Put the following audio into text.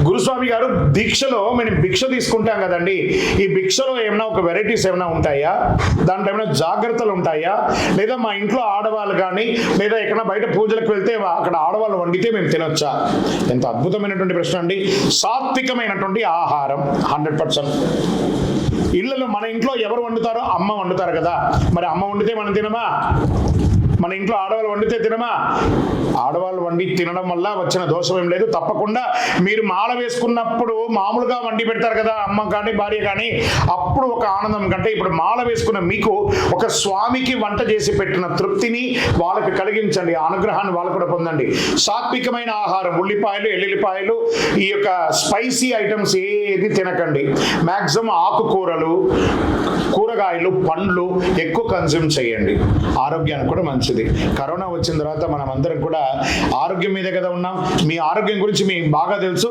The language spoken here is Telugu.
గురుస్వామి గారు, దీక్షలో మనం భిక్ష తీసుకుంటాం కదండి, ఈ భిక్షలో ఏమైనా ఒక వెరైటీస్ ఏమైనా ఉంటాయా, దాంట్లో ఏమైనా జాగ్రత్తలు ఉంటాయా, లేదా మా ఇంట్లో ఆడవాళ్ళు కానీ లేదా ఎక్కడైనా బయట పూజలకు వెళ్తే అక్కడ ఆడవాళ్ళు వండితే మేము తినొచ్చా? ఎంత అద్భుతమైనటువంటి ప్రశ్న అండి. సాత్వికమైనటువంటి ఆహారం 100%. ఇళ్ళలో మన ఇంట్లో ఎవరు వండుతారో అమ్మ వండుతారు కదా, మరి అమ్మ వండితే మనం తినమా? మన ఇంట్లో ఆడవాళ్ళు వండితే తినమా? ఆడవాళ్ళు వండి తినడం వల్ల వచ్చిన దోషం ఏం లేదు. తప్పకుండా మీరు మాల వేసుకున్నప్పుడు మామూలుగా వండి పెడతారు కదా అమ్మ కానీ భార్య కానీ, అప్పుడు ఒక ఆనందం కంటే ఇప్పుడు మాల వేసుకున్న మీకు ఒక స్వామికి వంట చేసి పెట్టిన తృప్తిని వాళ్ళకి కలిగించండి, అనుగ్రహాన్ని వాళ్ళు కూడా పొందండి. సాత్వికమైన ఆహారం, ఉల్లిపాయలు, ఎల్లుల్లిపాయలు, ఈ యొక్క స్పైసీ ఐటమ్స్ ఏది తినకండి. మ్యాక్సిమం ఆకుకూరలు, కూరగాయలు, పండ్లు ఎక్కువ కన్జ్యూమ్ చేయండి. ఆరోగ్యానికి కూడా మంచిది. కరోనా వచ్చిన తర్వాత మనం అందరం కూడా ఆరోగ్యం మీదే కదా ఉన్నాం. మీ ఆరోగ్యం గురించి మీకు బాగా తెలుసు.